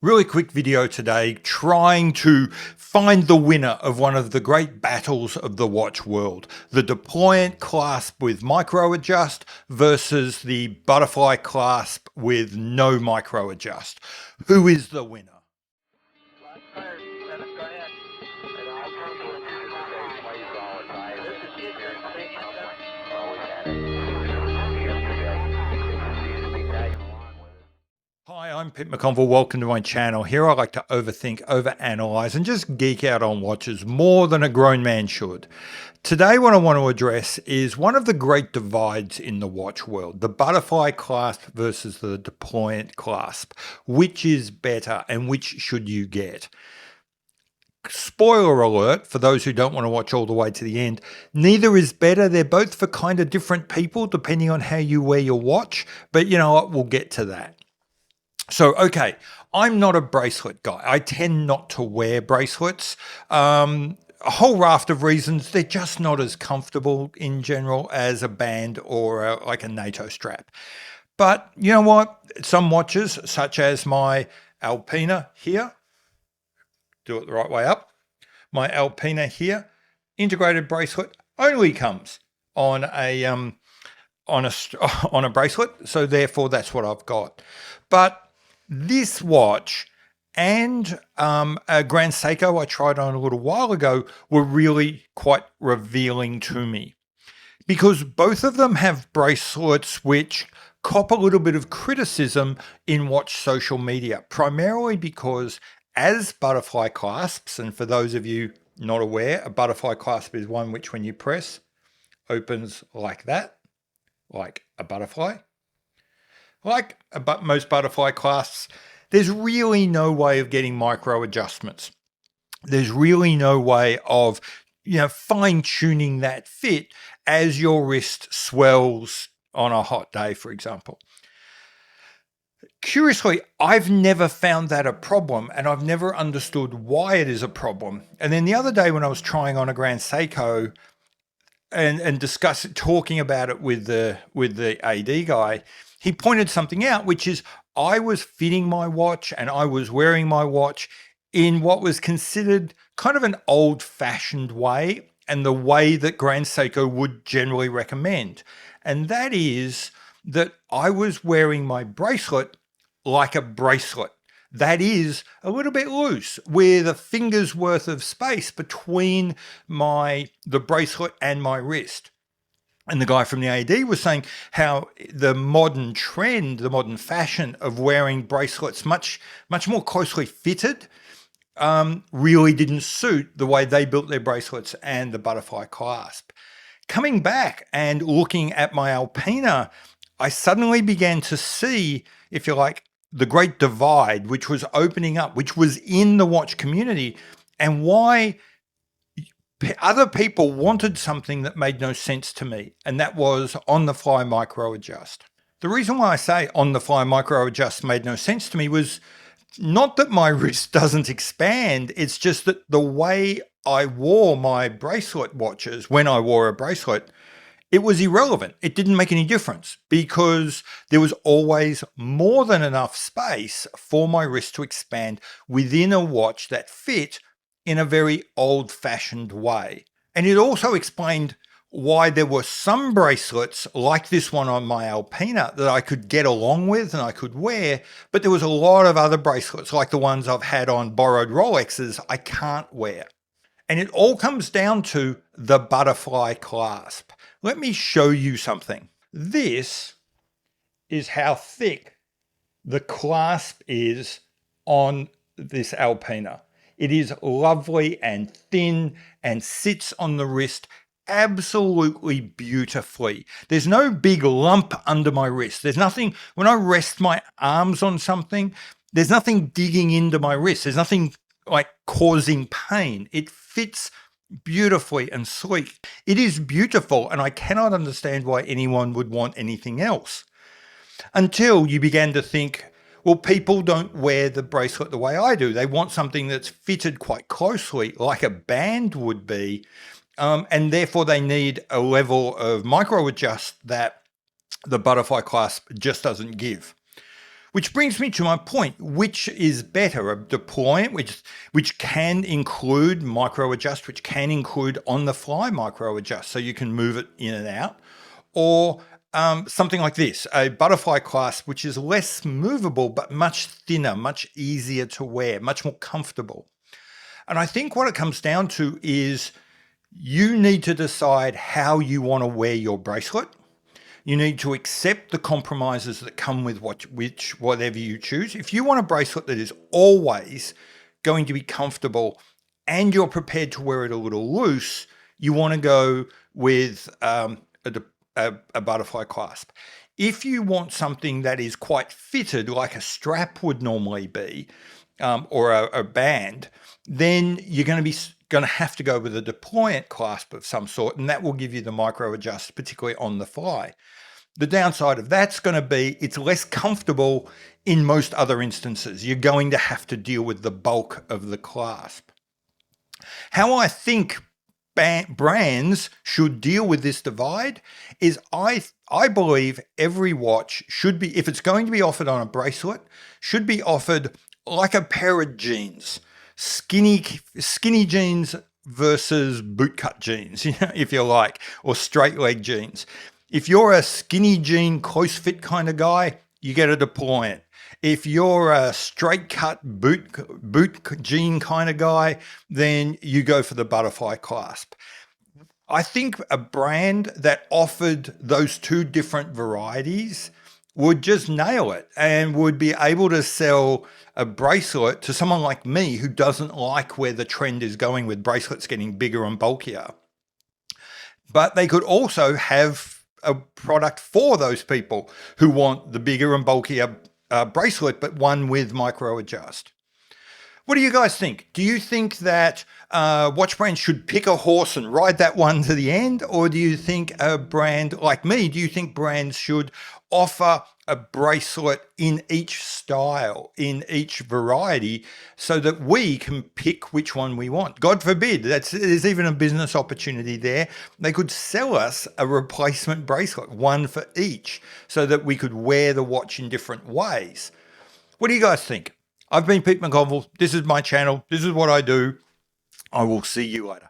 Really quick video today trying to find the winner of one of the great battles of the watch world. The Deployant clasp with micro adjust versus the butterfly clasp with no micro adjust. Who is the winner? Hi, I'm Pete McConville. Welcome to my channel. Here I like to overthink, overanalyze, and just geek out on watches more than a grown man should. Today, what I want to address is one of the great divides in the watch world, the butterfly clasp versus the deployant clasp. Which is better and which should you get? Spoiler alert, for those who don't want to watch all the way to the end, neither is better. They're both for kind of different people, depending on how you wear your watch. But you know what? We'll get to that. So, okay, I'm not a bracelet guy. I tend not to wear bracelets. A whole raft of reasons. They're just not as comfortable in general as a band or like a NATO strap. But you know what? Some watches, such as my Alpina here, do it the right way up. My Alpina here, integrated bracelet only comes on a bracelet. So therefore, that's what I've got. But this watch and a Grand Seiko I tried on a little while ago were really quite revealing to me, because both of them have bracelets which cop a little bit of criticism in watch social media, primarily because as butterfly clasps, and for those of you not aware, a butterfly clasp is one which when you press opens like that, like a butterfly. Like most butterfly clasps, there's really no way of getting micro adjustments. There's really no way of, fine tuning that fit as your wrist swells on a hot day, for example. Curiously, I've never found that a problem, and I've never understood why it is a problem. And then the other day when I was trying on a Grand Seiko and talking about it with the AD guy, he pointed something out, which is I was fitting my watch and I was wearing my watch in what was considered kind of an old-fashioned way, and the way that Grand Seiko would generally recommend. And that is that I was wearing my bracelet like a bracelet. That is a little bit loose, with a finger's worth of space between the bracelet and my wrist. And the guy from the AD was saying how the modern trend, the modern fashion of wearing bracelets much more closely fitted really didn't suit the way they built their bracelets and the butterfly clasp. Coming back and looking at my Alpina, I suddenly began to see, if you like, the great divide which was opening up, which was in the watch community, and why other people wanted something that made no sense to me, and that was on-the-fly micro adjust. The reason why I say on-the-fly micro adjust made no sense to me was not that my wrist doesn't expand, it's just that the way I wore my bracelet watches, when I wore a bracelet, it was irrelevant. It didn't make any difference, because there was always more than enough space for my wrist to expand within a watch that fit in a very old-fashioned way. And it also explained why there were some bracelets like this one on my Alpina that I could get along with and I could wear, but there was a lot of other bracelets like the ones I've had on borrowed Rolexes I can't wear. And it all comes down to the butterfly clasp. Let me show you something. This is how thick the clasp is on this Alpina. It is lovely and thin and sits on the wrist absolutely beautifully. There's no big lump under my wrist. There's nothing, when I rest my arms on something, there's nothing digging into my wrist. There's nothing like causing pain. It fits beautifully and sleek. It is beautiful, and I cannot understand why anyone would want anything else. Until you began to think, well, people don't wear the bracelet the way I do. They want something that's fitted quite closely, like a band would be, and therefore they need a level of micro adjust that the butterfly clasp just doesn't give. Which brings me to my point, which is better, a deployant, which can include micro adjust, which can include on the fly micro adjust, so you can move it in and out, or something like this, a butterfly clasp, which is less movable, but much thinner, much easier to wear, much more comfortable. And I think what it comes down to is you need to decide how you want to wear your bracelet. You need to accept the compromises that come with whatever you choose. If you want a bracelet that is always going to be comfortable and you're prepared to wear it a little loose, you want to go with a butterfly clasp. If you want something that is quite fitted, like a strap would normally be, or a band, then you're going to have to go with a deployant clasp of some sort, and that will give you the micro adjust, particularly on the fly. The downside of that's going to be it's less comfortable in most other instances. You're going to have to deal with the bulk of the clasp. How I think brands should deal with this divide is I believe every watch should be, if it's going to be offered on a bracelet, should be offered like a pair of jeans. Skinny jeans versus bootcut jeans, if you like, or straight leg jeans. If you're a skinny jean, close fit kind of guy, you get a deployant. If you're a straight cut boot jean kind of guy, then you go for the butterfly clasp. I think a brand that offered those two different varieties would just nail it and would be able to sell a bracelet to someone like me who doesn't like where the trend is going with bracelets getting bigger and bulkier. But they could also have a product for those people who want the bigger and bulkier bracelet, but one with micro adjust. What do you guys think? Do you think that watch brands should pick a horse and ride that one to the end? Or do you think a brand like me, do you think brands should offer a bracelet in each style, in each variety, so that we can pick which one we want? God forbid, there's even a business opportunity there. They could sell us a replacement bracelet, one for each, so that we could wear the watch in different ways. What do you guys think? I've been Pete McGonville. This is my channel. This is what I do. I will see you later.